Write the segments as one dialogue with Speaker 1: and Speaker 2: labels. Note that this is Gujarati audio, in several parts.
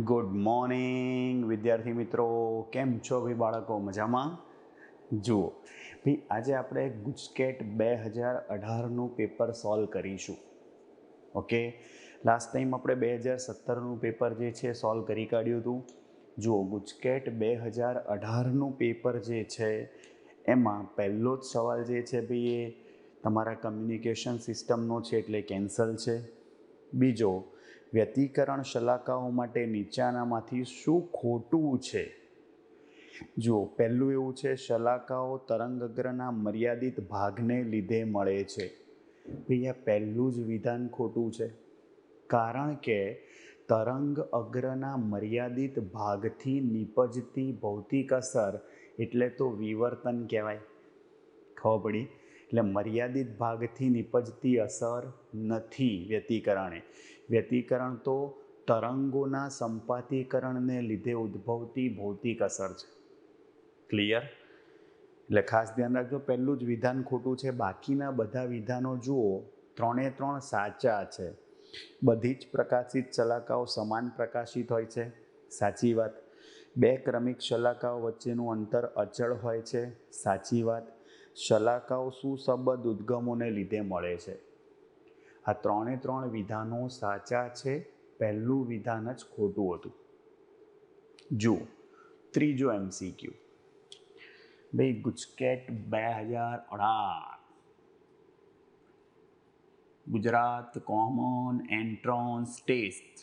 Speaker 1: ગુડ મોર્નિંગ વિદ્યાર્થી મિત્રો, કેમ છો ભાઈ બાળકો? મજામાં? જુઓ ભાઈ, આજે આપણે ગુજકેટ 2018નું પેપર સોલ્વ કરીશું. ઓકે, લાસ્ટ ટાઈમ આપણે 2017નું પેપર જે છે સોલ્વ કરી કાઢ્યું હતું. જુઓ, ગુજકેટ 2018નું પેપર જે છે એમાં પહેલો જ સવાલ જે છે ભાઈ એ તમારા કમ્યુનિકેશન સિસ્ટમનો છે એટલે કેન્સલ છે. બીજો, વ્યતિકરણ શલાકાઓ માટે નીચાનામાંથી શું ખોટું છે? જુઓ, પહેલું એવું છે, શલાકાઓ તરંગઅગ્રના મર્યાદિત ભાગને લીધે મળે છે. ભાઈ આ પહેલું જ વિધાન ખોટું છે, કારણ કે તરંગ અગ્રના મર્યાદિત ભાગથી નીપજતી ભૌતિક અસર એટલે તો વિવર્તન કહેવાય. ખબર પડી? એટલે મર્યાદિત ભાગથી નીપજતી અસર નથી વ્યતિકરણ તો તરંગોના સંપાતીકરણને લીધે ઉદ્ભવતી ભૌતિક અસર છે. ક્લિયર? એટલે ખાસ ધ્યાન રાખજો, પહેલું જ વિધાન ખોટું છે. બાકીના બધા વિધાનો જુઓ, 3 સાચા છે. બધી જ પ્રકાશિત શલાકાઓ સમાન પ્રકાશિત હોય છે, સાચી વાત. બે ક્રમિક શલાકાઓ વચ્ચેનું અંતર અચળ હોય છે, સાચી વાત. શલાકાઓ સુસંબદ્ધ ઉદ્ગમોને લીધે મળે છે. આ 3 વિધાનો સાચા છે, પહેલું વિધાન જ ખોટું હતું. જુઓ, ત્રીજો MCQ. ભાઈ GUJCET 2018 Gujarat common entrance test.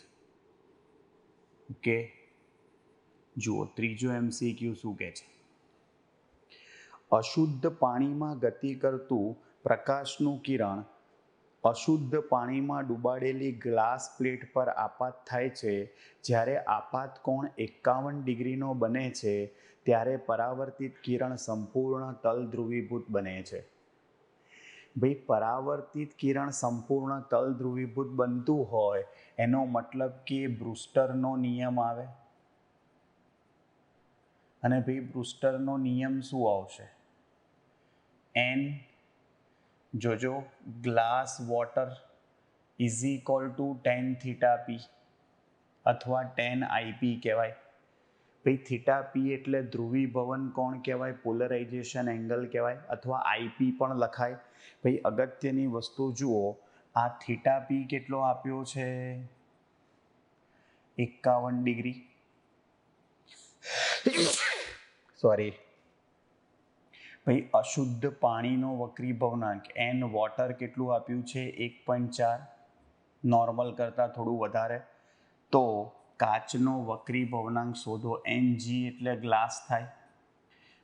Speaker 1: Okay, જુઓ ત્રીજો MCQ શું કહે છે? અશુદ્ધ પાણીમાં ગતિ કરતું પ્રકાશનું કિરણ અશુદ્ધ પાણીમાં ડૂબાડેલી ગ્લાસ પ્લેટ પર આપાત થાય છે. જ્યારે આપાત કોણ 51 ડિગ્રીનો બને છે ત્યારે પરાવર્તિત કિરણ સંપૂર્ણ તલ ધ્રુવીભૂત બને છે. ભાઈ પરાવર્તિત કિરણ સંપૂર્ણ તલ ધ્રુવીભૂત બનતું હોય એનો મતલબ કે બ્રુસ્ટરનો નિયમ આવે. અને ભાઈ બ્રુસ્ટરનો નિયમ શું આવશે? N, જોજો, glass water is equal to tan θp અથવા tan IP કહેવાય. ભાઈ થીટા પી એટલે ધ્રુવીભવન કોણ કહેવાય, પોલરાઇઝેશન એંગલ કહેવાય, અથવા IP પણ લખાય. ભાઈ અગત્યની વસ્તુ જુઓ, આ થીટા પી કેટલો આપ્યો છે? 51 ડિગ્રી. સોરી. ભાઈ અશુદ્ધ પાણીનો વક્રીભવનાંક N વોટર કેટલું આપ્યું છે? 1.4. નોર્મલ કરતાં થોડું વધારે. તો કાચનો વક્રીભવનાંક શોધો. Ng એટલે ગ્લાસ થાય.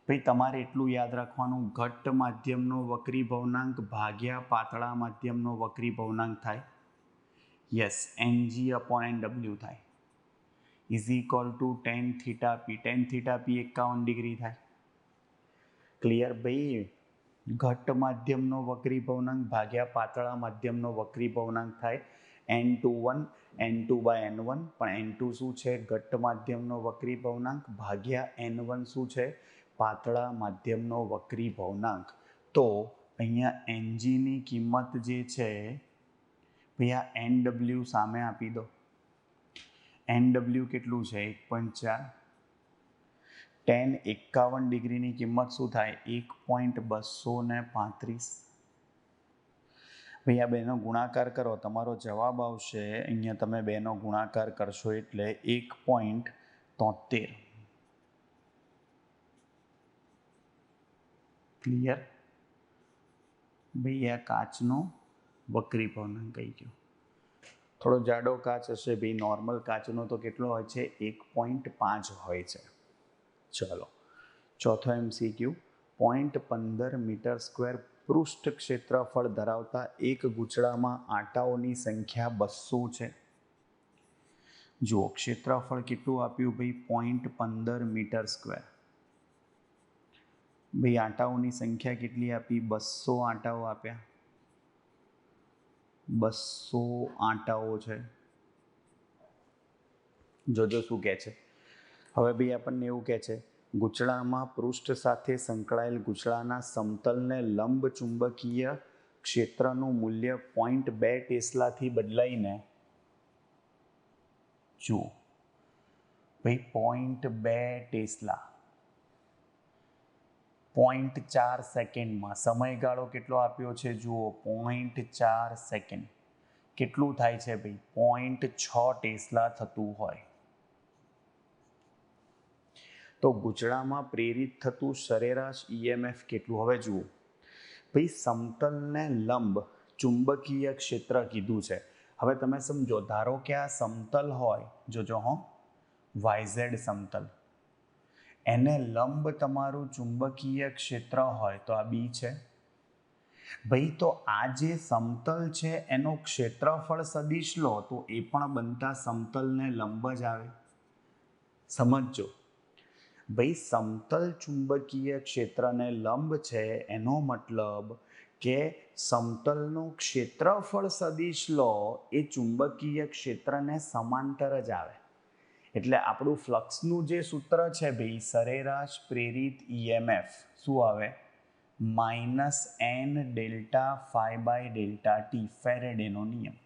Speaker 1: ભાઈ તમારે એટલું યાદ રાખવાનું, ઘટ્ટ માધ્યમનો વક્રીભવનાંક ભાગ્યા પાતળા માધ્યમનો વક્રીભવનાંક થાય. યસ, Ng/Nw થાય. Is equal to tan θp. tan θp 51 degree થાય. ક્લિયર? ભાઈ ઘટ્ટ માધ્યમનો વક્રીભવનાંક ભાગ્યા પાતળા માધ્યમનો વક્રીભવનાંક થાય N21 N2/N1. પણ N2 શું છે? ઘટ્ટ માધ્યમનો વક્રીભવનાંક ભાગ્યા N1 શું છે? પાતળા માધ્યમનો વક્રીભવનાંક. તો અહીંયા Ngની કિંમત જે છે ભાઈ આ Nw સામે આપી દો. Nw કેટલું છે? 1.4. tan 51 ડિગ્રીની કિંમત શું થાય? 1.235. ભાઈ આ બેનો ગુણાકાર કરો, તમારો જવાબ આવશે. અહીંયા તમે બેનો ગુણાકાર કરશો એટલે 1.73. ક્લિયર? ભાઈ આ કાચનો વક્રીભવનાંક કહી ગયો. થોડો જાડો કાચ હશે ભાઈ, નોર્મલ કાચનો તો કેટલો હોય છે? 1.5 હોય છે. ચલો, ચોથો MCQ. 0.15 મીટર સ્ક્વેર પૃષ્ઠ ક્ષેત્રફળ ધરાવતા એક ગૂંચળામાં આંટાઓની સંખ્યા 200 છે. જુઓ, ક્ષેત્રફળ કેટલું આપ્યું ભાઈ? 0.15 મીટર સ્ક્વેર. ભાઈ આંટાઓની સંખ્યા કેટલી આપી? 200 આંટાઓ આપ્યા. 200 આંટાઓ છે. જોજો શું કહે છે. હવે ભાઈ આપણને એવું કહે છે, ગૂંચળામાં પૃષ્ઠ સાથે સંકળાયેલ ગૂંચળાના સમતલને લંબ ચુંબકીય ક્ષેત્રનું મૂલ્ય 0.2 ટેસ્લાથી બદલાઈને, જુઓ ભાઈ 0.2 ટેસ્લા 0.4 સેકન્ડમાં સમયગાળો કેટલો આપ્યો છે જુઓ 0.4 સેકન્ડ કેટલું થાય છે ભાઈ 0.6 ટેસ્લા થતું હોય તો ગુચડામાં પ્રેરિત થતું સરેરાશ ઈએમએફ કેટલું હવે જુઓ ભાઈ સમતલને લંબ ચુંબકીય ક્ષેત્ર કીધું છે હવે તમે સમજો ધારો કે આ સમતલ હોય જોજો હો વાયઝેડ સમતલ એને લંબ તમારું ચુંબકીય ક્ષેત્ર હોય તો આ બી છે ભાઈ તો આ જે સમતલ છે એનો ક્ષેત્રફળ સદિશ લો તો એ પણ બનતા સમતલને લંબ જ આવે સમજજો ભાઈ સમતલ ચુંબકીય ક્ષેત્રને લંબ છે એનો મતલબ કે સમતલનું ક્ષેત્રફળ સદિશ લો એ ચુંબકીય ક્ષેત્રને સમાંતર જ આવે એટલે આપણું ફ્લક્સનું જે સૂત્ર છે ભાઈ સરેરાશ પ્રેરિત ઈએમએફ શું આવે -n delta phi by delta T ફેરેડેનો નિયમ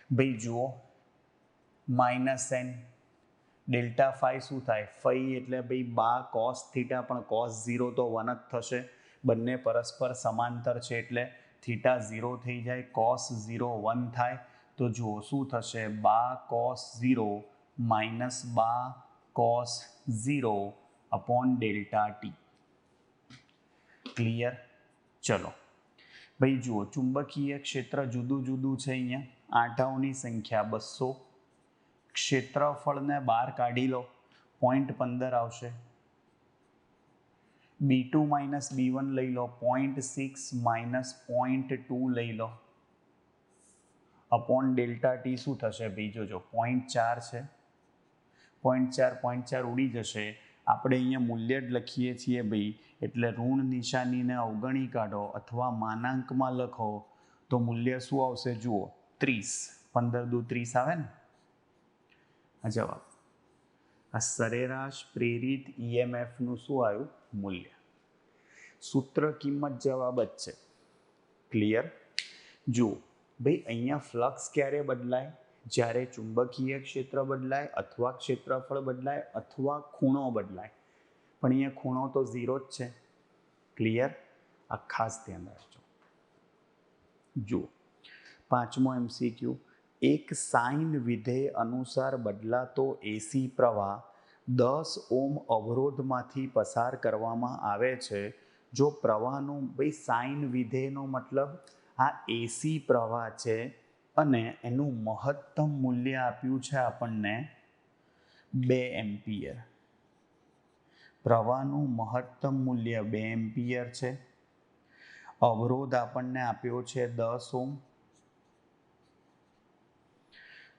Speaker 1: ભાઈ જુઓ -n ડેલ્ટા ફાઈ શું થાય ફાઈ એટલે ભાઈ બા કોસ થીટા પણ કોસ 0 તો 1 જ થશે બંને પરસ્પર સમાંતર છે એટલે થીટા 0 થઈ જાય કોસ 0 1 થાય તો જુઓ શું થશે બા કોસ 0 માઇનસ બા cos 0 upon delta T clear ચલો ભાઈ જુઓ ચુંબકીય ક્ષેત્ર જુદું જુદું છે અહીંયા આંટાઓની સંખ્યા 200 ક્ષેત્રફળને બહાર કાઢી લો 0.15 આવશે B2 માઇનસ B1 લઈ લો 0.6 માઇનસ 0.2 લઈ લો અપોન ડેલ્ટા ટી શું થશે ભાઈ જોજો 0.4 છે 0.4 ઉડી જશે આપણે અહીંયા મૂલ્ય જ લખીએ છીએ ભાઈ એટલે ઋણ નિશાનીને અવગણી કાઢો અથવા માનાંકમાં લખો તો મૂલ્ય શું આવશે જુઓ 30 15 દુ 30 આવે ને આ જવાબ આ સરેરાશ પ્રેરિત ઈએમએફનું શું આવ્યું મૂલ્ય સૂત્ર કિંમત જવાબ જ છે ક્લિયર જુઓ ભાઈ અહીંયા ફ્લક્સ ક્યારે બદલાય જ્યારે ચુંબકીય ક્ષેત્ર બદલાય અથવા ક્ષેત્રફળ બદલાય અથવા ખૂણો બદલાય પણ અહીંયા ખૂણો તો 0 જ છે ક્લિયર આ ખાસ ધ્યાન રાખજો જુઓ પાંચમો MCQ એક સાઇન વિધેય અનુસાર બદલાતો એસી પ્રવાહ 10 ઓમ અવરોધમાંથી પસાર કરવામાં આવે છે જો પ્રવાહનું ભાઈ સાઇન વિધેયનો મતલબ આ એસી પ્રવાહ છે અને એનું મહત્તમ મૂલ્ય આપ્યું છે આપણને 2 એમ્પિયર પ્રવાહનું મહત્તમ મૂલ્ય 2 એમ્પિયર છે અવરોધ આપણને આપ્યો છે 10 ઓમ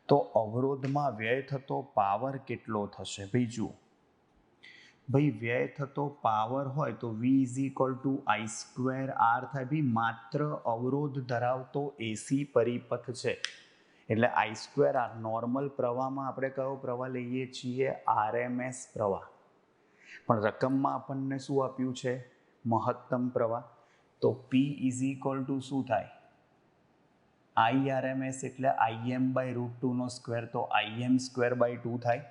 Speaker 1: તો અવરોધમાં વ્યય થતો પાવર કેટલો થશે ભાઈ જુઓ ભાઈ વ્યય થતો પાવર હોય તો V = I²R થાય ભાઈ માત્ર અવરોધ ધરાવતો એસી પરિપથ છે એટલે I²R નોર્મલ પ્રવાહમાં આપણે કયો પ્રવાહ લઈએ છીએ RMS પ્રવાહ પણ રકમમાં આપણને શું આપ્યું છે મહત્તમ પ્રવાહ તો P = શું થાય IRMS એટલે Im/√2 નો સ્ક્વેર તો Im²/2 થાય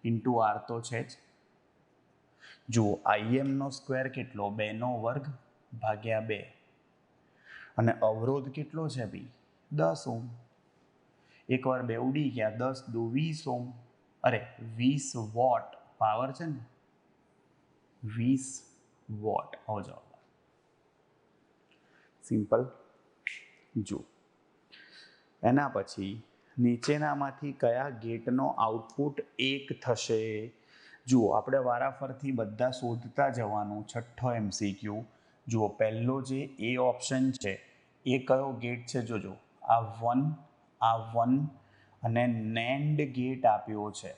Speaker 1: ઇન્ટુ R તો છે જ જુઓ Im નો સ્ક્વેર કેટલો 2 નો વર્ગ ભાગ્યા 2 અને અવરોધ કેટલો છે ભાઈ 10 ઓમ એકવાર 2 ઉડી ગયા 10 દુ 20 ઓમ અરે 20 વોટ પાવર છે ને 20 વોટ આવો જવાબ સિમ્પલ જુઓ એના પછી નીચેનામાંથી કયા ગેટનો આઉટપુટ 1 થશે જુઓ આપણે વારાફરથી બધા શોધતા જવાનું છઠ્ઠો MCQ જુઓ પહેલો જે એ ઓપ્શન છે એ કયો ગેટ છે જોજો આ 1 અને NAND ગેટ આપ્યો છે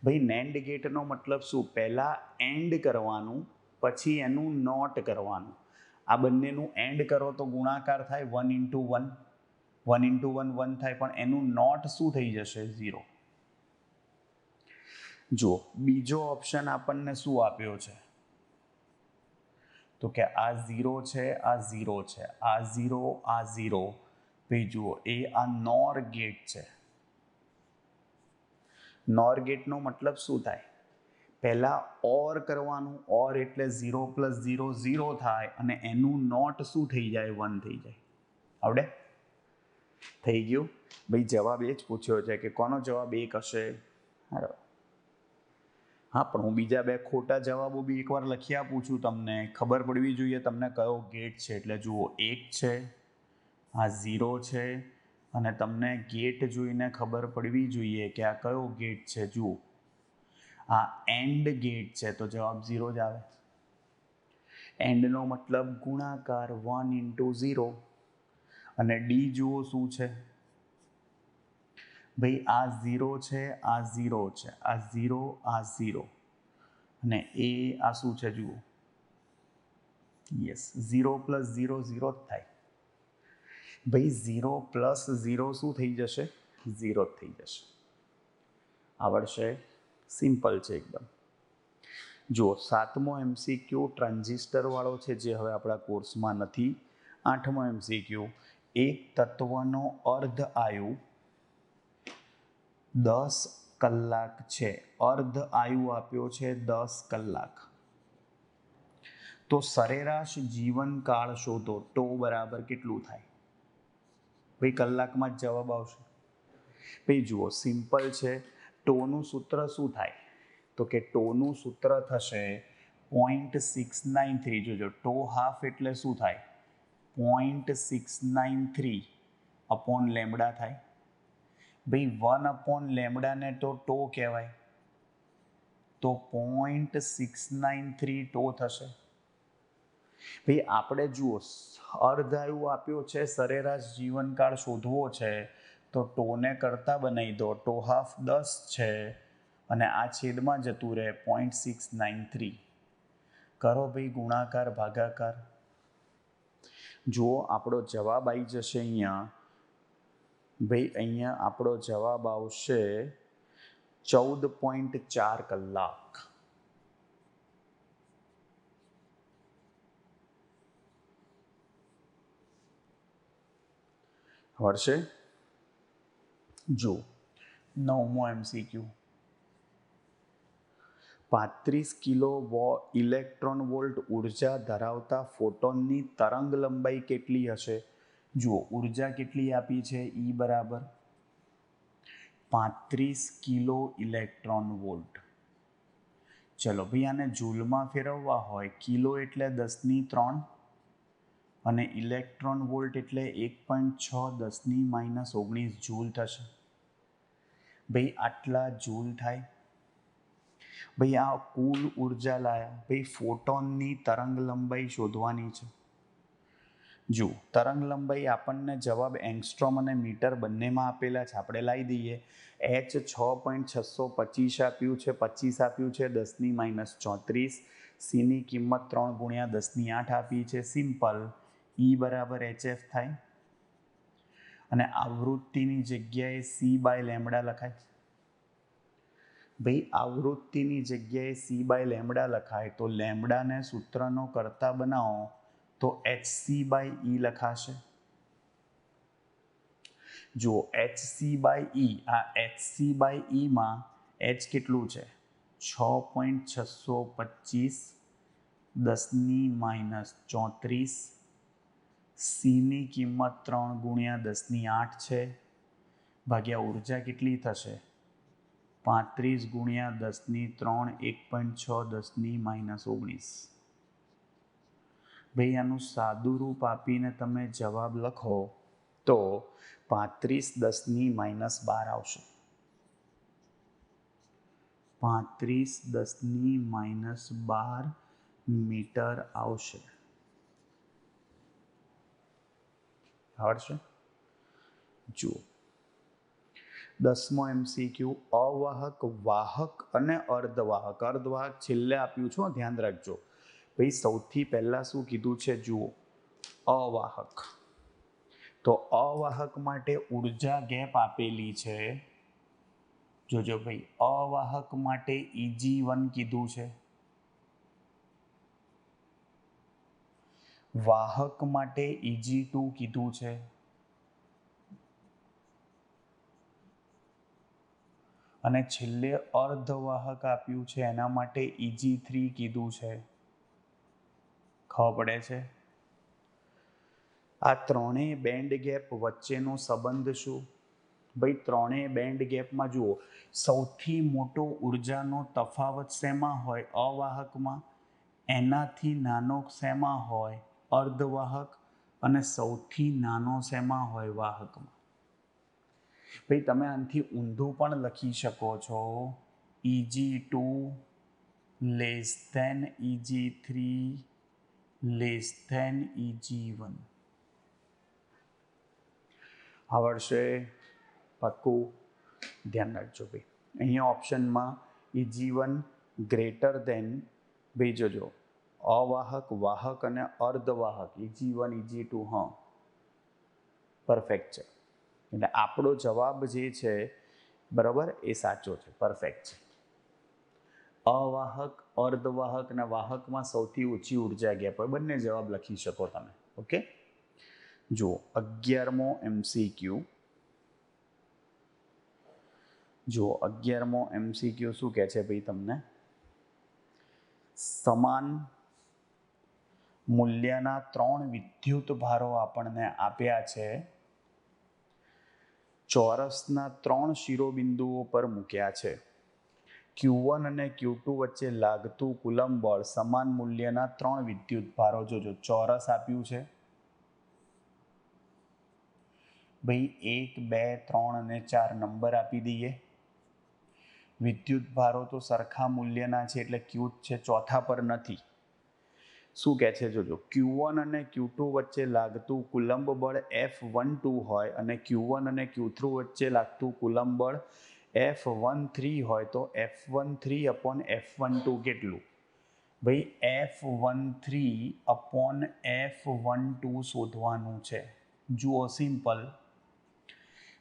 Speaker 1: ભાઈ NAND ગેટનો મતલબ શું પહેલા એન્ડ કરવાનું પછી એનું નોટ કરવાનું આ બંનેનું એન્ડ કરો તો ગુણાકાર થાય 1 × 1 થાય પણ એનું નોટ શું થઈ જશે 0 જુઓ બીજો ઓપ્શન આપણને શું આપ્યો છે તો કે આ 0 છે આ 0 છે આ 0 આ 0 ભાઈ જુઓ એ આ NOR ગેટ છે નોર ગેટનો મતલબ શું થાય? પહેલાં ઓર કરવાનું, ઓર એટલે 0 + 0 0 થાય અને એનું નોટ શું થઈ જાય? 1 થઈ જાય. આવડે? થઈ ગયું. ભાઈ જવાબ એ જ પૂછ્યો છે કે કોનો જવાબ 1 હશે? બરાબર. હા, પણ હું બીજા 2 ખોટા જવાબો બી એકવાર લખી આપું છું તમને. ખબર પડવી જોઈએ તમને કયો ગેટ છે. એટલે જુઓ, 1 છે, આ 0 છે, અને તમને ગેટ જોઈને ખબર પડવી જોઈએ કે આ કયો ગેટ છે. જુઓ, આ એન્ડ ગેટ છે તો જવાબ 0 જ આવે. એન્ડનો મતલબ ગુણાકાર 1 × 0. અને ડી જુઓ શું છે? ભાઈ આ 0 છે, આ 0 છે, આ 0, આ 0, અને એ આ શું છે? જુઓ, યસ, 0 + 0 0 જ થાય. ભાઈ 0 + 0 શું થઈ જશે? 0 જ થઈ જશે. આવડશે? સિમ્પલ છે એકદમ. જુઓ, 7મો MCQ ટ્રાન્ઝિસ્ટર વાળો છે, જે હવે આપણા કોર્સમાં નથી. 8મો MCQ, એક તત્વનો અર્ધ આયુ 10 કલાક છે. અર્ધ આયુ આપ્યો છે 10 કલાક. તો સરેરાશ જીવનકાળ શોધો. ટો બરાબર કેટલું થાય? ભાઈ કલાકમાં જ જવાબ આવશે. ભાઈ જુઓ, સિમ્પલ છે. ટોનું સૂત્ર શું થાય? તો કે ટોનું સૂત્ર થશે 0.693. જોજો, ટો હાફ એટલે શું થાય? 0.693 અપોન લેમડા થાય. ભાઈ 1/λ ને તો ટો કહેવાય, તો 0.693 ટો થશે. ભાઈ આપણે જુઓ, અર્ધાયુ આપ્યો છે, સરેરાશ જીવનકાળ શોધવો છે, તો ટોને કરતા બનાવી દો. ટો હાફ 10 છે અને આ છેદમાં જતું રહે 0.693. કરો ભાઈ ગુણાકાર ભાગાકાર. જુઓ, આપણો જવાબ આવી જશે અહીંયા. ભાઈ અહીંયા આપણો જવાબ આવશે 14.4 કલાક. વર્ષે. જો 9મો MCQ, 35 કિલો ઇલેક્ટ્રોન વોલ્ટ ઉર્જા ધરાવતા ફોટોનની તરંગ લંબાઈ કેટલી હશે? જુઓ, ઉર્જા કેટલી આપી છે? E બરાબર 35 કિલો ઇલેક્ટ્રોન વોલ્ટ. ચલો ભાઈ, આને જૂલમાં ફેરવવા હોય, કિલો એટલે 10^3 અને ઇલેક્ટ્રોન વોલ્ટ એટલે 1.6 10⁻⁻19 જૂલ થશે. ભાઈ આટલા જૂલ થાય. ભાઈ આ કુલ ઉર્જા લાયા. ભાઈ ફોટોનની તરંગ લંબાઈ શોધવાની છે. જુઓ, તરંગ લંબાઈ આપણને જવાબ એંગસ્ટ્રોમ અને મીટર બંનેમાં આપેલા છે. આપણે લાવી દઈએ. H 6.625 આપ્યું છે, 25 આપ્યું છે, 10⁻34. સીની કિંમત 3 × 10⁸ આપી છે. સિમ્પલ. E બરાબર HF થાય અને આવૃત્તિની જગ્યાએ C/λ લખાય. ભાઈ આવૃત્તિની જગ્યાએ C/λ લખાય તો લેમડાને સૂત્રનો કરતા બનાવો તો HC/E લખાશે. જુઓ, HC/E, આ HC/E માં H કેટલું છે? 6.625 10⁻34. સીની કિંમત 3 × 10⁸ છે, ભાગ્યા ઉર્જા કેટલી થશે? 35 × 10⁻3 1.6 10⁻19. ભાઈ આનું સાદું રૂપ આપીને તમે જવાબ લખો તો 35 10⁻12 આવશે. 35 10⁻12 મીટર આવશે. આવડશે? જુઓ, 10મો MCQ, અવાહક, વાહક અને અર્ધવાહક. અર્ધવાહક છેલ્લે આપ્યું છે, ધ્યાન રાખજો. ભાઈ સૌથી પહેલા શું કીધું છે? જુઓ, અવાહક. તો અવાહક માટે ઉર્જા ગેપ આપેલી છે. જોજો ભાઈ, અવાહક માટે Eg1 કીધું છે, વાહક માટે Eg2 કીધું છે, અને છેલ્લે અર્ધવાહક આપ્યું છે એના માટે EG3 કીધું છે. ખબર પડે છે? આ ત્રણેય બેન્ડ ગેપ વચ્ચેનો સંબંધ શું? ભાઈ ત્રણેય બેન્ડ ગેપમાં જુઓ, સૌથી મોટો ઉર્જાનો તફાવત શેમાં હોય? અવાહકમાં. એનાથી નાનો શેમાં હોય? અર્ધવાહક. અને સૌથી નાનો શેમાં હોય? વાહકમાં. ભાઈ તમે આનાથી ઊંધું પણ લખી શકો છો. EG2 less than EG3 less than EG1. આવડશે? પાક્કું? ધ્યાન રાખજો ભાઈ. અહીંયા ઓપ્શનમાં EG1 ગ્રેટર ધેન, ભાઈ જોજો, અવાહક, વાહક અને અર્ધવાહક EG1 EG2. હા, પરફેક્ટ છે. એટલે આપણો જવાબ જે છે બરાબર એ સાચો છે, પરફેક્ટ છે. અવાહક, અર્ધવાહક અને વાહકમાં સૌથી ઓછી ઉર્જા ગેપ હોય. બંને જવાબ લખી શકો તમે. ઓકે, જુઓ 11મો MCQ. જુઓ 11મો MCQ શું કહે છે ભાઈ તમને? સમાન મૂલ્યના 3 વિદ્યુત ભારો આપણને આપ્યા છે. ચોરસના 3 શિરોબિંદુઓ પર મૂક્યા છે. Q1 અને Q2 વચ્ચે લાગતું કુલંબ બળ સમાન મૂલ્યના 3 વિદ્યુત ભારો. જોજો ચોરસ આપ્યું છે ભાઈ, 1, 2, 3 અને 4 નંબર આપી દઈએ. વિદ્યુત ભારો તો સરખા મૂલ્યના છે એટલે Q જ છે, ચોથા પર નથી. શું કહે છે જોજો, Q1 અને Q2 વચ્ચે લાગતું કુલંબ બળ F12 હોય અને Q1 અને Q3 વચ્ચે લાગતું કુલંબ બળ F13 હોય તો F13 અપોન F12 કેટલું? ભાઈ F13 અપોન F12 શોધવાનું છે. જુઓ સિમ્પલ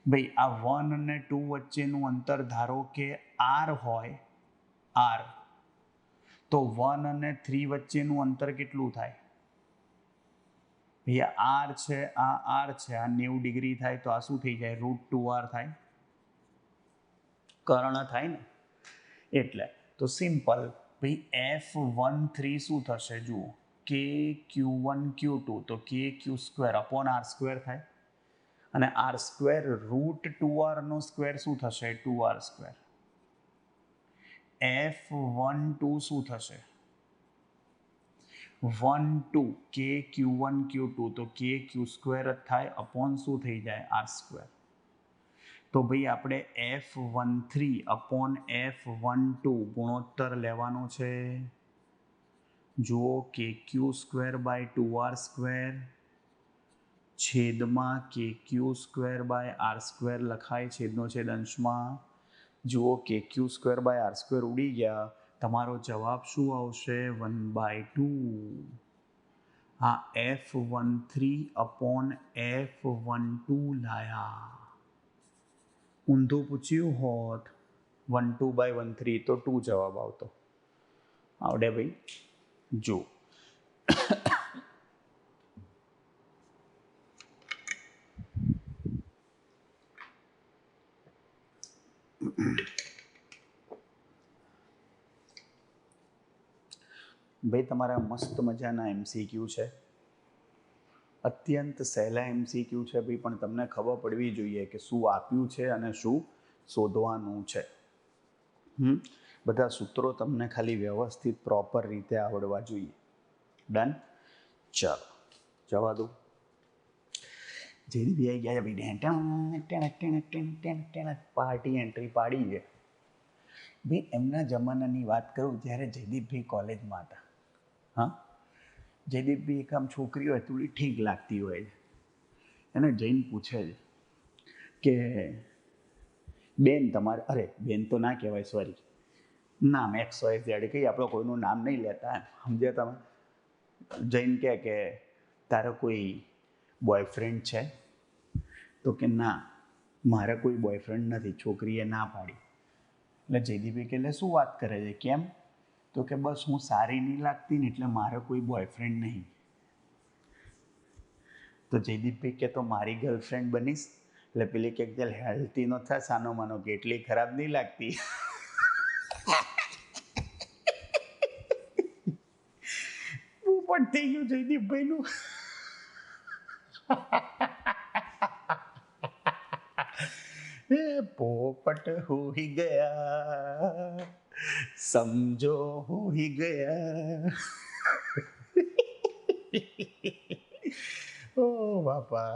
Speaker 1: ભાઈ, આ 1 અને 2 વચ્ચેનું અંતર ધારો કે R હોય, R, તો 1 અને 3 વચ્ચેનું અંતર કેટલું થાય? ભૈયા R છે, આ R છે, આ 90 ડિગ્રી થાય તો આ શું થઈ જાય? √2R થાય. કર્ણ થાય ને. એટલે તો સિમ્પલ ભાઈ F13 શું થશે? જુઓ કે Q1 Q2 તો KQ² અપોન R² થાય. અને R² √2R નો સ્ક્વેર શું થશે? 2R². F12 શું થશે? 12 કે Q1 Q2 તો KQ² જ થાય અપોન શું થઈ જાય? R². તો ભાઈ આપણે F13 અપોન F12 ગુણોત્તર લેવાનો છે. જુઓ KQ²/2R² છેદમાં KQ²/R² લખાય છેદનો છેદ અંશમાં. જુઓ KQ²/R² ઉડી ગયા. તમારો જવાબ શું આવશે? 1/2. હા, F13 અપોન F12 લાયા. ઊંધું પૂછ્યું હોત 12/13 તો 2 જવાબ આવતો. આવડે ભાઈ? જો ભાઈ તમારા મસ્ત મજાના MCQ છે. અત્યંત સહેલા MCQ છે ભાઈ, પણ તમને ખબર પડવી જોઈએ કે શું આપ્યું છે અને શું શોધવાનું છે. બધા સૂત્રો તમને ખાલી વ્યવસ્થિત પ્રોપર રીતે આવડવા જોઈએ. ડન? ચાલો જવા દો. જયદીપભાઈ આવી ગયા ભાઈ, પાર્ટી એન્ટ્રી પાડી છે ભાઈ. એમના જમાનાની વાત કરું જ્યારે જયદીપભાઈ કોલેજમાં હતા. હા, જયદીપભાઈ એક આમ છોકરી હોય થોડી ઠીક લાગતી હોય છે, એને જઈને પૂછે છે કે બેન તમારે, અરે બેન તો ના કહેવાય, સોરી, નામ XYZ કંઈ આપણે કોઈનું નામ નહીં લેતા, સમજ્યા તમે? જઈને કહે કે તારો કોઈ બોયફ્રેન્ડ છે? તો કે ના, મારે કોઈ બોયફ્રેન્ડ નથી, છોકરીએ ના પાડી. એટલે જયદીપભાઈ કે એટલે શું વાત કરે છે, કેમ? તો કે બસ હું સારી નહીં લાગતી ને એટલે મારે કોઈ બોયફ્રેન્ડ નહીં. તો જયદીપભાઈ કે તો મારી ગર્લફ્રેન્ડ બનીશ? એટલે પેલી કે ચાલ હેલ્ધી નો થાય સાનો માનો કે એટલી ખરાબ નહીં લાગતી. પણ થઈ ગયું જયદીપભાઈનું. એ પોપટ હોઈ ગયા, સમજો હોઈ ગયા. ઓ બાપા,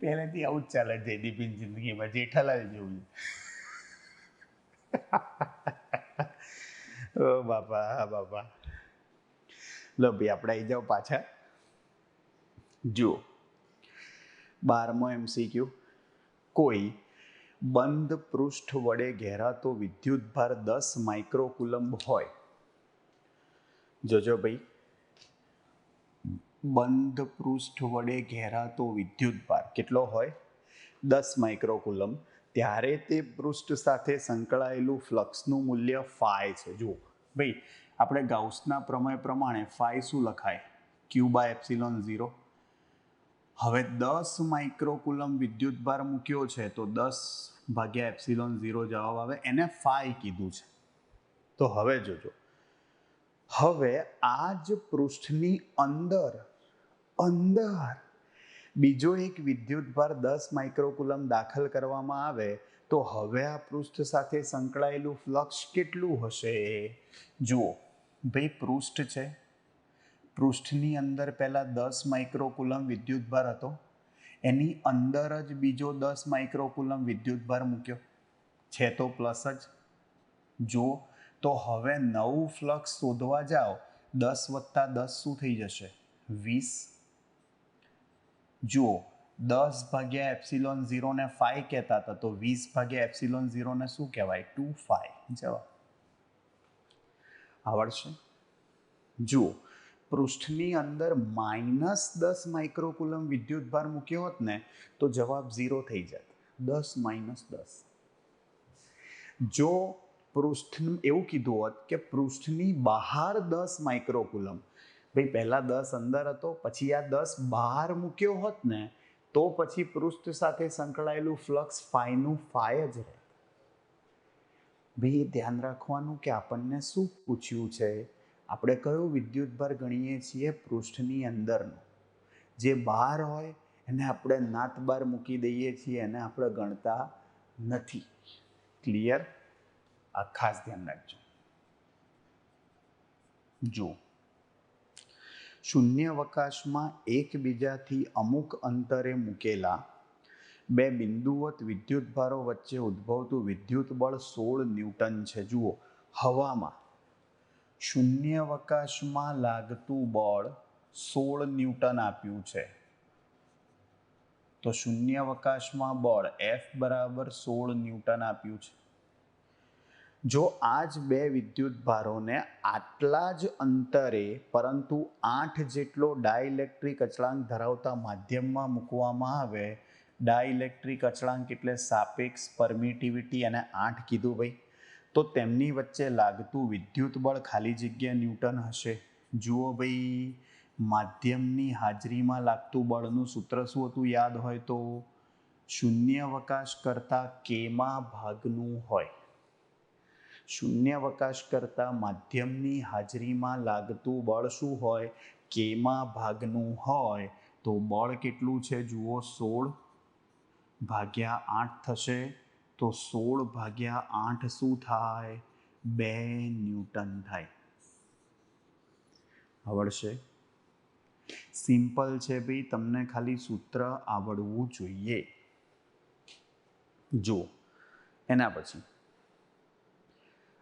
Speaker 1: પહેલેથી આવું જ ચાલે જયદીપની જિંદગીમાં, જેઠાલાલ જેવું. ઓ બાપા બાપા. લો ભાઈ આપણે આવી જાઓ પાછા. જુઓ 12મો MCQ. કોઈ બંધ પૃષ્ઠ વડે ઘેરાતો વિદ્યુતભાર 10 માઇક્રોકુલમ્બ હોય. જોજો ભાઈ, બંધ પૃષ્ઠ વડે ઘેરાતો વિદ્યુતભાર કેટલો હોય? 10 માઇક્રોકુલમ્બ. ત્યારે તે પૃષ્ઠ સાથે સંકળાયેલું ફ્લક્સનું મૂલ્ય ફાઈ છે. જુઓ ભાઈ, આપણે ગાઉસના પ્રમેય પ્રમાણે ફાઈ શું લખાય? Q/ε0. હવે 10 માઇક્રોકુલમ વિદ્યુતભાર મૂક્યો છે તો 10/ε0 જવાબ આવે. એને ફાઈ કીધું છે. તો હવે જોજો, હવે આ જ પૃષ્ઠની અંદર બીજો એક વિદ્યુતભાર 10 માઇક્રોકુલમ દાખલ કરવામાં આવે તો હવે આ પૃષ્ઠ સાથે સંકળાયેલું ફ્લક્સ કેટલું હશે? જુઓ ભાઈ, પૃષ્ઠ છે, પૃષ્ઠની અંદર પહેલા 10 માઇક્રોકુલમ વિદ્યુતભાર હતો, એની અંદર જ બીજો 10 માઇક્રોકુલમ વિદ્યુતભાર મૂક્યો છે તો પ્લસ જ. જો તો હવે નવું ફ્લક્સ શોધવા જાઓ, 10 + 10 શું થઈ જશે? 20. જુઓ, 10/ε0 ને ફાઈ કહેતા હતા તો 20/ε0 ને શું કહેવાય? 2φ. જવાબ આવડશે? જુઓ, પૃષ્ઠની અંદર -10 માઇક્રોકુલમ વિદ્યુતભાર મૂક્યો હોત ને તો જવાબ 0 થઈ જાત. 10 - 10. જો પૃષ્ઠ એવું કીધું હોત કે પૃષ્ઠની બહાર 10 માઇક્રોકુલમ, ભાઈ પહેલા 10 અંદર હતો પછી આ 10 બહાર મૂક્યો હોત ને તો પછી પૃષ્ઠ સાથે સંકળાયેલું ફ્લક્સ ફાઈનું ફાઈ જ રહે. ભાઈ એ ધ્યાન રાખવાનું કે આપણને શું પૂછ્યું છે. આપણે કયો વિદ્યુતભાર ગણીએ છીએ? પૃષ્ઠની અંદરનો. જે બહાર હોય એને આપણે નાત બાર મૂકી દઈએ છીએ, એને આપણે ગણતા નથી. ક્લિયર? આ ખાસ ધ્યાન રાખજો. જો શૂન્યાવકાશમાં એકબીજાથી અમુક અંતરે મૂકેલા બે બિંદુવત વિદ્યુતભારો વચ્ચે ઉદ્ભવતું વિદ્યુત બળ 16 ન્યૂટન છે. જુઓ, હવામાં શૂન્યાવકાશમાં લાગતું બળ 16 ન્યૂટન આપ્યું છે. તો શૂન્યાવકાશમાં બળ F = 16 ન્યૂટન આપ્યું છે. જો આ જ બે વિદ્યુતભારોને આટલા જ અંતરે પરંતુ 8 જેટલો ડાઇલેક્ટ્રિક અચળાંક ધરાવતા માધ્યમમાં મૂકવામાં આવે, ડાઇલેક્ટ્રિક અચળાંક એટલે સાપેક્ષ પરમિટિવિટી, અને 8 કીધું ભાઈ, તો તેમની વચ્ચે લાગતું વિદ્યુત બળ ખાલી જગ્યા ન્યૂટન હશે. જુઓ ભાઈ, માધ્યમની હાજરીમાં લાગતું બળનું સૂત્ર શું હતું? યાદ હોય તો શૂન્યાવકાશ કરતાં કેમાં ભાગનું હોય. શૂન્યાવકાશ કરતાં માધ્યમની હાજરીમાં લાગતું બળ શું હોય? કેમાં ભાગનું હોય. તો બળ કેટલું છે? જુઓ, 16/8 થશે. તો 16/8 શું થાય? 2 ન્યૂટન થાય. આવડશે? સિમ્પલ છે ભાઈ, તમને ખાલી સૂત્ર આવડવું જોઈએ. જુઓ, એના પછી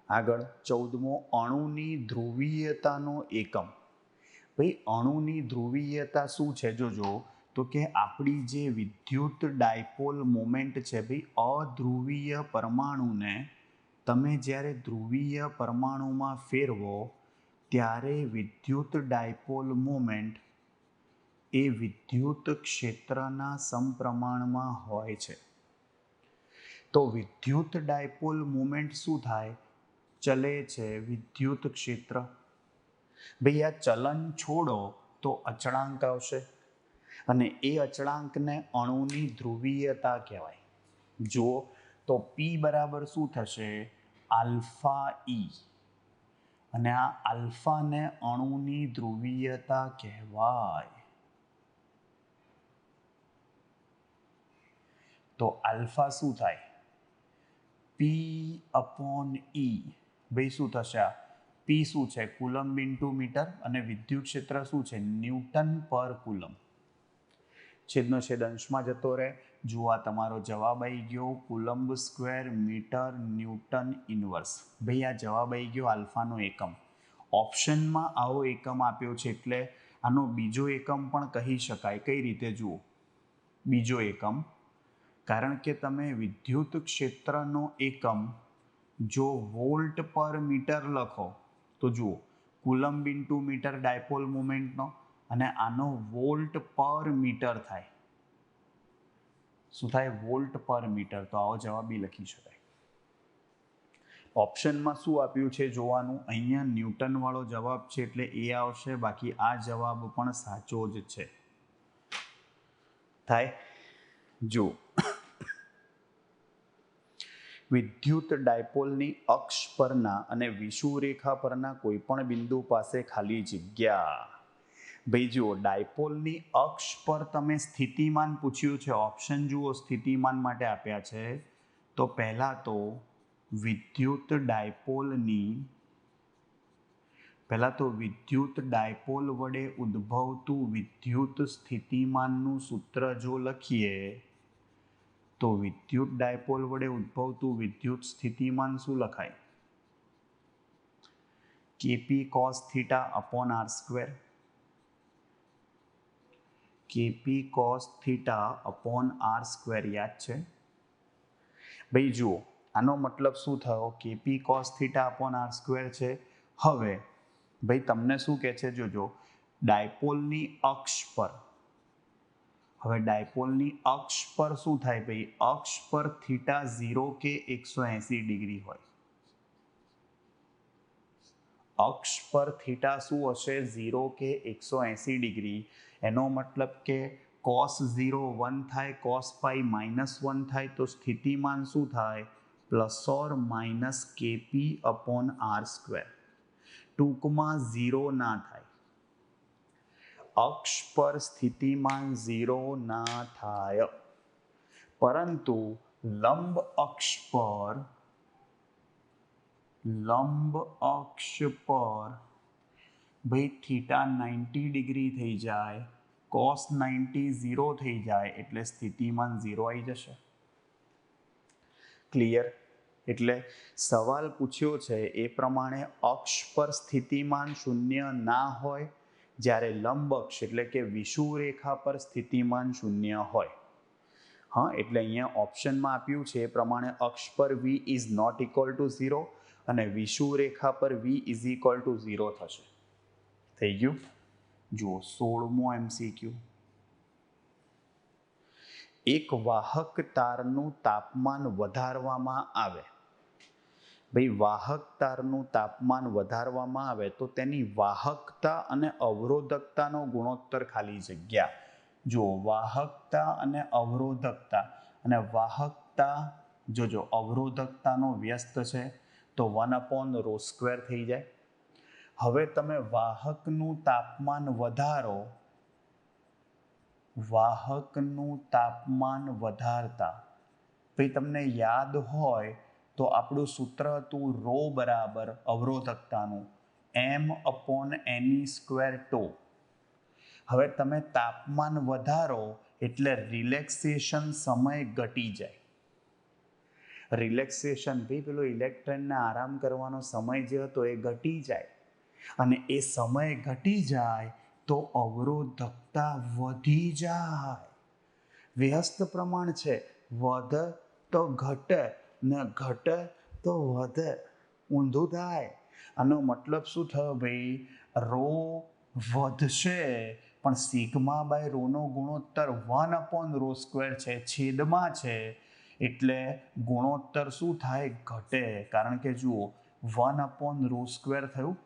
Speaker 1: આગળ 14મો, અણુની ધ્રુવીયતાનો એકમ. ભાઈ અણુની ધ્રુવીયતા શું છે? જોજો, તો કે આપણી જે વિદ્યુત ડાયપોલ મોમેન્ટ છે, ભાઈ અધ્રુવીય પરમાણુને તમે જ્યારે ધ્રુવીય પરમાણુમાં ફેરવો ત્યારે વિદ્યુત ડાયપોલ મોમેન્ટ એ વિદ્યુત ક્ષેત્રના સમપ્રમાણમાં હોય છે. તો વિદ્યુત ડાયપોલ મોમેન્ટ શું થાય? ચલે છે વિદ્યુત ક્ષેત્ર. ભાઈ આ ચલન છોડો તો અચળાંક આવશે. અને એ અચળાંકને અણુની ધ્રુવીયતા કહેવાય. જુઓ તો પી બરાબર શું થશે? આલ્ફા ઈ. અને આ આલ્ફાને અણુની ધ્રુવીયતા કહેવાય. તો આલ્ફા શું થાય? પી અપોન ઈ. ભાઈ શું થશે? આ પી શું છે? કુલમ્બ ઇન્ટુ મીટર, અને વિદ્યુત ક્ષેત્ર શું છે? ન્યૂટન પર કુલમ્બ. છેદનો છેદ અંશમાં જતો રહે. જુઓ આ તમારો જવાબ આવી ગયો, coulomb square metre newton inverse. ભાઈ આ જવાબ આવી ગયો આલ્ફાનો એકમ. ઓપ્શનમાં આવો એકમ આપ્યો છે એટલે આનો બીજો એકમ પણ કહી શકાય. કઈ રીતે? જુઓ બીજો એકમ, કારણ કે તમે વિદ્યુત ક્ષેત્રનો એકમ જો વોલ્ટ પર મીટર લખો તો જુઓ કુલમ્બ ઇન્ટુ મીટર ડાયપોલ મોમેન્ટનો, અને આનો વોલ્ટ પર મીટર થાય. શું થાય? વોલ્ટ પર મીટર. તો આવો જવાબ બી લખી શકાય. ઓપ્શનમાં શું આપ્યું છે જોવાનું. અહીંયા ન્યૂટન વાળો જવાબ છે એટલે એ આવશે, બાકી આ જવાબ પણ સાચો જ છે. થાય. જો વિદ્યુત ડાયપોલની અક્ષ પરના અને વિષુવરેખા પરના કોઈપણ બિંદુ પાસે ખાલી જગ્યા. ભાઈ જુઓ ડાયપોલની અક્ષ પર તમે સ્થિતિમાન પૂછ્યું છે. ઓપ્શન જુઓ સ્થિતિમાન માટે આપ્યા છે. તો પહેલા તો વિદ્યુત ડાયપોલ વડે ઉદ્ભવતું વિદ્યુત સ્થિતિમાનનું સૂત્ર જો લખીએ તો વિદ્યુત ડાયપોલ વડે ઉદ્ભવતું વિદ્યુત સ્થિતિમાન શું લખાય? KP cos theta upon R square. KP cos theta upon R square યાદ છે? ભાઈ જુઓ આનો મતલબ શું થયો? KP cos theta upon R square છે. હવે ભાઈ તમને શું કહે છે? જોજો ડાયપોલની અક્ષ પર. હવે ડાયપોલની અક્ષ પર શું થાય? ભાઈ અક્ષ પર થીટા 0 કે 180 ડિગ્રી હોય. અક્ષ પર થીટા શું હશે? 0 કે 180 ડિગ્રી. એનો મતલબ કે cos 0 1 થાય, cos પાઈ -1 થાય, તો સ્થિતિમાન શું થાય? ± કેપી અપોન આર સ્ક્વેર. ટૂંકમાં 0 ના થાય. અક્ષ પર સ્થિતિમાન 0 ના થાય, પરંતુ લંબ અક્ષ પર ભાઈ થીટા 90 ડિગ્રી થઈ જાય, cos 90 0 થઈ જાય, એટલે સ્થિતિમાન 0 આવી જશે. ક્લિયર? એટલે સવાલ પૂછ્યો છે એ પ્રમાણે અક્ષ પર સ્થિતિમાન 0 ના હોય, જ્યારે લંબ અક્ષ એટલે કે વિષુવરેખા પર સ્થિતિમાન 0 હોય. હા, એટલે અહીંયા ઓપ્શનમાં આપ્યું છે એ પ્રમાણે અક્ષ પર v is not equal to 0 અને વિષુવરેખા પર v ઇઝ ઇક્વલ ટુ 0 થશે. થઈ ગયું? જુઓ 16મો MCQ. એક વાહક તારનું તાપમાન વધારવામાં આવે. ભાઈ વાહક તારનું તાપમાન વધારવામાં આવે તો તેની વાહકતા અને અવરોધકતાનો ગુણોત્તર ખાલી જગ્યા. જો વાહકતા અને અવરોધકતા, અને વાહકતા જોજો અવરોધકતાનો વ્યસ્ત છે તો 1/ρ² થઈ જાય. હવે તમે વાહકનું તાપમાન વધારો, વાહકનું તાપમાન વધારતા ભાઈ તમને યાદ હોય તો આપણું સૂત્ર હતું ρ બરાબર અવરોધકતાનું m/ne². હવે તમે તાપમાન વધારો એટલે રિલેક્સેશન સમય ઘટી જાય. રિલેક્સેશન ભાઈ પેલો ઇલેક્ટ્રોનને આરામ કરવાનો સમય જે હતો એ ઘટી જાય, અને એ સમય ઘટી જાય તો અવરોધકતા વધી જાય. વ્યસ્ત પ્રમાણ છે, વધે તો ઘટે ને ઘટે તો વધે, ઊંધું થાય. આનો મતલબ શું થયો ભાઈ? ρ વધશે પણ σ/ρનો ગુણોત્તર 1/ρ² છે, છેદમાં છે, એટલે ગુણોત્તર શું થાય? ઘટે. કારણ કે જુઓ 1/ρ² થયું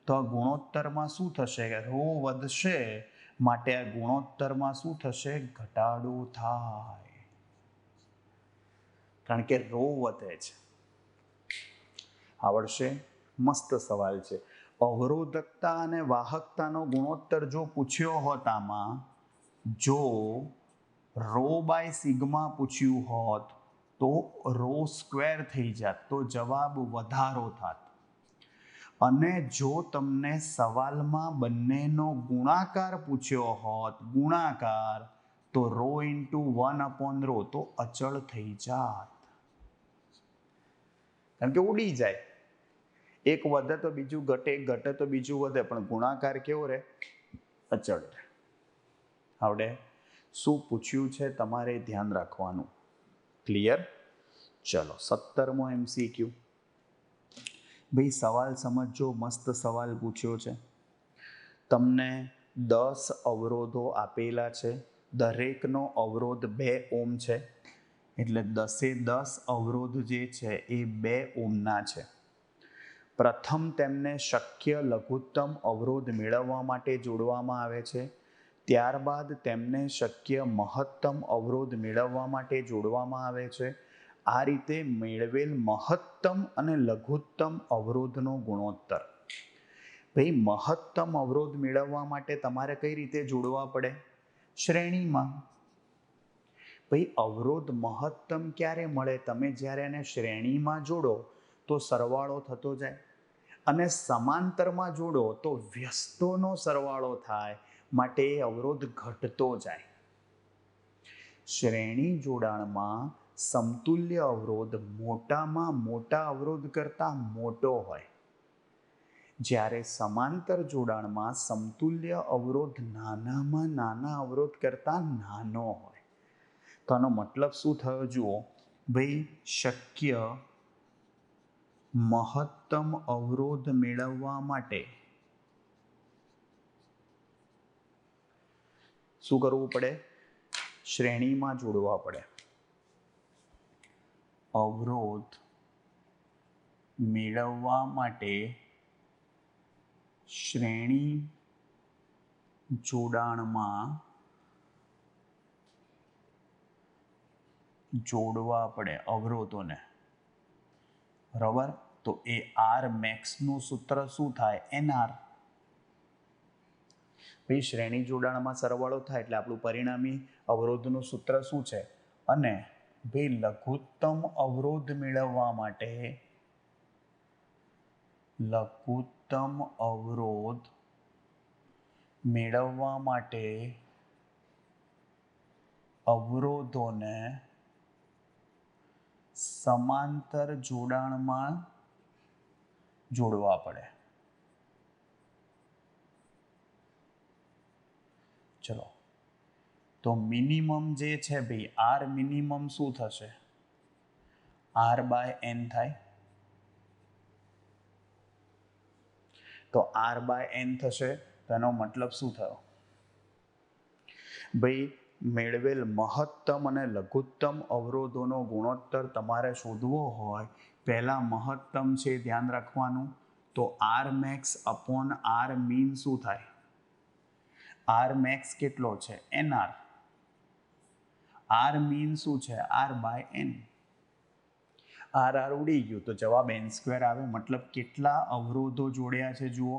Speaker 1: તો આ ગુણોત્તરમાં શું થશે? ρ વધશે માટે આ ગુણોત્તરમાં શું થશે? ઘટાડો થાય, કારણ કે રો વધે છે. આવડશે? મસ્ત સવાલ છે. અવરોધકતા અને વાહકતાનો ગુણોત્તર જો પૂછ્યો હોત, આમાં જો રો બાય સિગ્મા પૂછ્યું હોત તો રો સ્ક્વેર થઈ જાત, તો જવાબ વધારો થાત. અને જો તમને સવાલમાં બંનેનો ગુણાકાર પૂછ્યો હોત, ગુણાકાર, તો રો ઇન્ટુ 1/રો તો અચળ થઈ જાત, કારણ કે ઉડી જાય. એક વધે તો બીજું ઘટે, એક ઘટે તો બીજું વધે, પણ ગુણાકાર કેવો રહે? અચળ રહે. આવડે? શું પૂછ્યું છે તમારે ધ્યાન રાખવાનું. ક્લિયર? ચલો 17મો MCQ. ભાઈ સવાલ સમજો, મસ્ત સવાલ પૂછ્યો છે. તમને 10 અવરોધો આપેલા છે, દરેકનો અવરોધ 2 ઓમ છે, એટલે 10 અવરોધ જે છે એ 2 ઓમના છે. પ્રથમ તેમને શક્ય લઘુત્તમ અવરોધ મેળવવા માટે જોડવામાં આવે છે, ત્યારબાદ તેમને શક્ય મહત્તમ અવરોધ મેળવવા માટે જોડવામાં આવે છે. આ રીતે મેળવેલ મહત્તમ અને લઘુત્તમ અવરોધનો ગુણોત્તર. ભાઈ મહત્તમ અવરોધ મેળવવા માટે તમારે કઈ રીતે જોડવા પડે? શ્રેણીમાં. ભાઈ અવરોધ મહત્તમ ક્યારે મળે? તમે જ્યારે એને શ્રેણીમાં જોડો તો સરવાળો થતો જાય, અને સમાંતરમાં જોડો તો વ્યસ્તોનો સરવાળો થાય, માટે એ અવરોધ ઘટતો જાય. શ્રેણી જોડાણમાં સમતુલ્ય અવરોધ મોટામાં મોટા અવરોધ કરતાં મોટો હોય, જ્યારે સમાંતર જોડાણમાં સમતુલ્ય અવરોધ નાનામાં નાના અવરોધ કરતાં નાનો હોય. તો આનો મતલબ શું થયો જુઓ. ભાઈ શક્ય મહત્તમ અવરોધ મેળવવા માટે શું કરવું પડે? શ્રેણીમાં જોડવા પડે. અવરોધ મેળવવા માટે શ્રેણી જોડાણમાં જોડવા પડે અવરોધોને, બરાબર? તો એ આર મેક્સનું સૂત્ર શું થાય? NR. ભાઈ શ્રેણી જોડાણમાં સરવાળો થાય એટલે આપણું પરિણામી અવરોધનું સૂત્ર શું છે? અને ભાઈ લઘુત્તમ અવરોધ મેળવવા માટે અવરોધોને સમાંતર જોડાણમાં જોડવા પડે. ચલો તો મિનિમમ જે છે ભાઈ આર મિનિમમ શું થશે? R/N થાય. તો R/N થશે, તો એનો મતલબ શું થયો? ભાઈ મેળવેલ મહત્તમ અને લઘુત્તમ અવરોધોનો ગુણોત્તર તમારે શોધવો હોય, પહેલા મહત્તમ છે ધ્યાન રાખવાનું, તો R max upon R min શું થાય? R max કેટલો છે? NR. R min શું છે? R/N. R ઉડી ગયું તો જવાબ N² આવે. મતલબ કેટલા અવરોધો જોડ્યા છે જુઓ.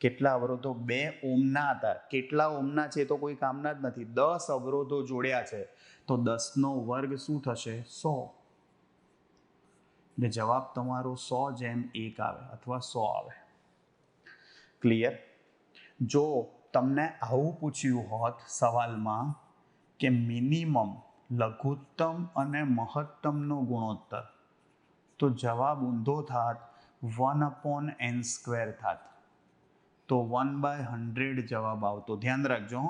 Speaker 1: કેટલા અવરોધો? 2 ઓમના હતા. કેટલા ઓમના છે તો કોઈ કામના જ નથી. 10 અવરોધો જોડ્યા છે, તો 10નો વર્ગ શું થશે? 100. એટલે જવાબ તમારો 100/1 આવે અથવા 100 આવે. ક્લિયર? જો તમને આવું પૂછ્યું હોત સવાલમાં કે મિનિમમ, લઘુત્તમ અને મહત્તમનો ગુણોત્તર, તો જવાબ ઊંધો થાત, 1/n² થાત. તો 1/100 જવાબ આવતો. ધ્યાન રાખજો.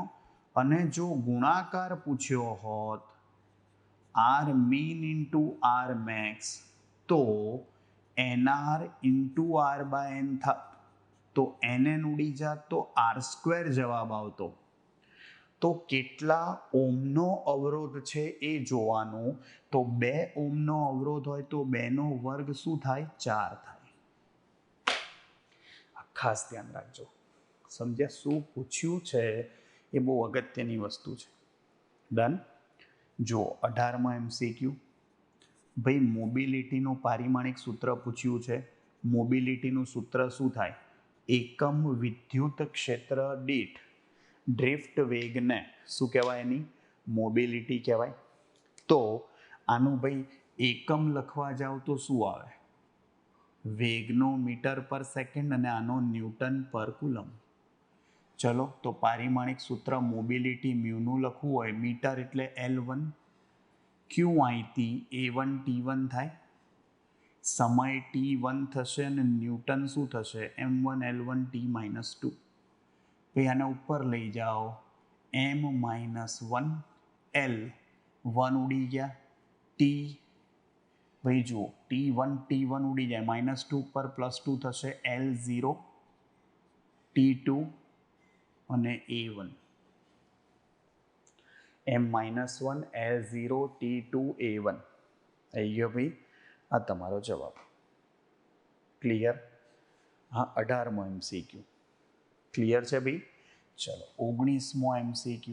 Speaker 1: અને જો ગુણાકાર પૂછ્યો હોત R min into R max, તો NR into R/N થાત. તો NN ઉડી જાત, તો R² જવાબ આવતો. તો કેટલા ઓમનો અવરોધ છે એ જોવાનું. તો 2 ઓમનો અવરોધ હોય તો 2નો વર્ગ શું થાય? 4 થાય. ખાસ ધ્યાન રાખજો. સમજ્યા શું પૂછ્યું છે એ બહુ અગત્યની વસ્તુ છે. ડન. જુઓ 18માં MCQ. ભાઈ મોબિલિટીનું પારિમાણિક સૂત્ર પૂછ્યું છે. મોબિલિટીનું સૂત્ર શું થાય? એકમ વિદ્યુત ક્ષેત્ર દીઠ ડ્રિફ્ટ વેગને શું કહેવાય? એની મોબિલિટી કહેવાય. તો આનું ભાઈ એકમ લખવા જાવ તો શું આવે? વેગનો મીટર પર સેકન્ડ અને આનો ન્યૂટન પર કુલમ. ચલો તો પારિમાણિક સૂત્ર મોબિલિટી મ્યુનું લખવું હોય, મીટર એટલે L1, QIથી A1 T1 થાય, સમય T1 થશે અને ન્યૂટન શું થશે? M1 L1 T -2. ભાઈ આને ઉપર લઈ જાઓ, M-1 L 1 ઉડી ગયા, T ભાઈ જુઓ T1 ઉડી જાય, -2 પર +2 થશે, L0 T2 અને A1. M-1 L0 T2 A1 આવી ગયો ભાઈ આ તમારો જવાબ. ક્લિયર? હા, 18મો MCQ ક્લિયર છે ભાઈ. ચલો 19મો MCQ.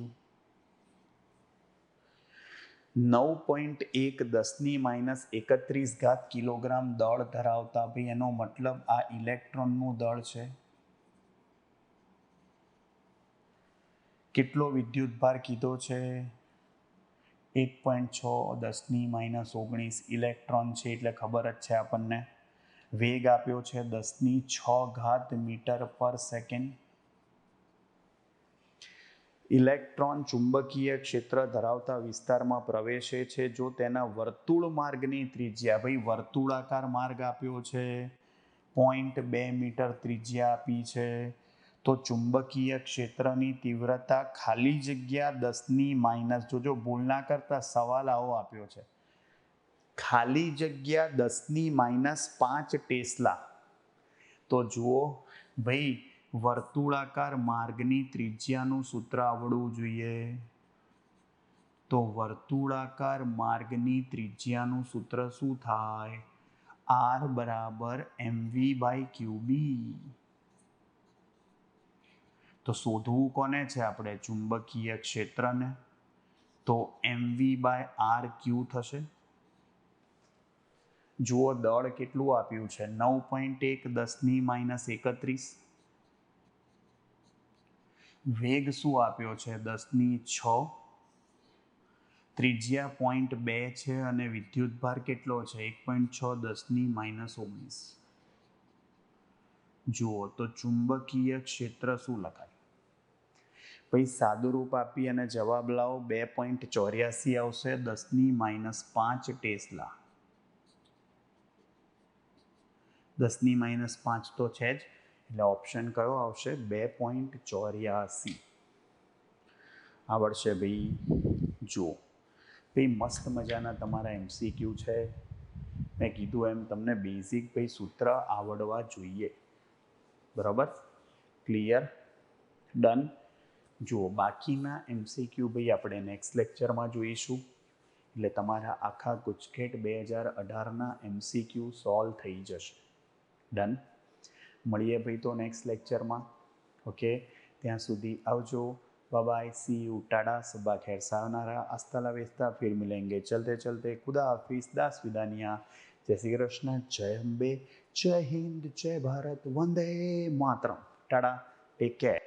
Speaker 1: 9.1 × 10⁻31 કિલોગ્રામ દળ ધરાવતા, ભાઈ એનો મતલબ આ ઇલેક્ટ્રોનનું દળ છે. કેટલો વિદ્યુતભાર કીધો છે? 1.6 10⁻19 ઇલેક્ટ્રોન છે એટલે ખબર જ છે આપણને. વેગ આપ્યો છે 10⁶ મીટર પર સેકન્ડ. ઇલેક્ટ્રોન ચુંબકીય ક્ષેત્ર ધરાવતા વિસ્તારમાં પ્રવેશે છે જો તેના વર્તુળ માર્ગની ત્રિજ્યા, ભાઈ વર્તુળાકાર માર્ગ આપ્યો છે, 0.2 મીટર ત્રિજ્યા આપી છે, તો ચુંબકીય ક્ષેત્રની તીવ્રતા ખાલી જગ્યા 10⁻, જોજો ભૂલ ના કરતા, સવાલ આવો આપ્યો છે, ખાલી જગ્યા 10⁻5 ટેસ્લા. તો જુઓ ભાઈ વર્તુળાકાર માર્ગની ત્રિજ્યાનું સૂત્ર આવડવું જોઈએ. તો વર્તુળાકાર માર્ગની ત્રિજ્યાનું સૂત્ર શું થાય? R = mv/qb. તો શોધવું કોને છે આપણે? ચુંબકીય ક્ષેત્રને. તો mv/rq થશે. જુઓ દળ કેટલું આપ્યું છે? 9.1 10⁻31. વેગ શું આપ્યો છે? 10�6. ત્રિજ્યા 0.2 છે અને વિદ્યુતભાર કેટલો છે? 1.6 10⁻19. જુઓ તો ચુંબકીય ક્ષેત્ર શું લખાય? ભાઈ સાદું રૂપ આપી અને જવાબ લાવો, 2.84 આવશે 10⁻5 ટેસ્લા. 10⁻5 તો છે જ, એટલે ઓપ્શન કયો આવશે? 2.84. આવડશે ભાઈ? જુઓ ભાઈ મસ્ત મજાના તમારા MCQ છે. મેં કીધું એમ તમને બેઝિક ભાઈ સૂત્ર આવડવા જોઈએ. બરાબર? ક્લિયર? ડન. જુઓ બાકીના MCQ ભાઈ આપણે નેક્સ્ટ લેક્ચરમાં જોઈશું. એટલે તમારા આખા ગુજકેટ 2018ના MCQ સોલ્વ થઈ જશે. ડન. મળીએ ભાઈ તો નેક્સ્ટ લેક્ચરમાં. ઓકે, ત્યાં સુધી આવજો. Bye bye, see you, tata, सबा खैर, सायोनारा, हस्ता ला वेस्ता, फिर मिलेंगे चलते चलते, खुदा हाफिज, दास विदानिया, जय श्री कृष्ण, जय अम्बे, जय हिंद, जय भारत, वंदे मातरम. Tata, take care.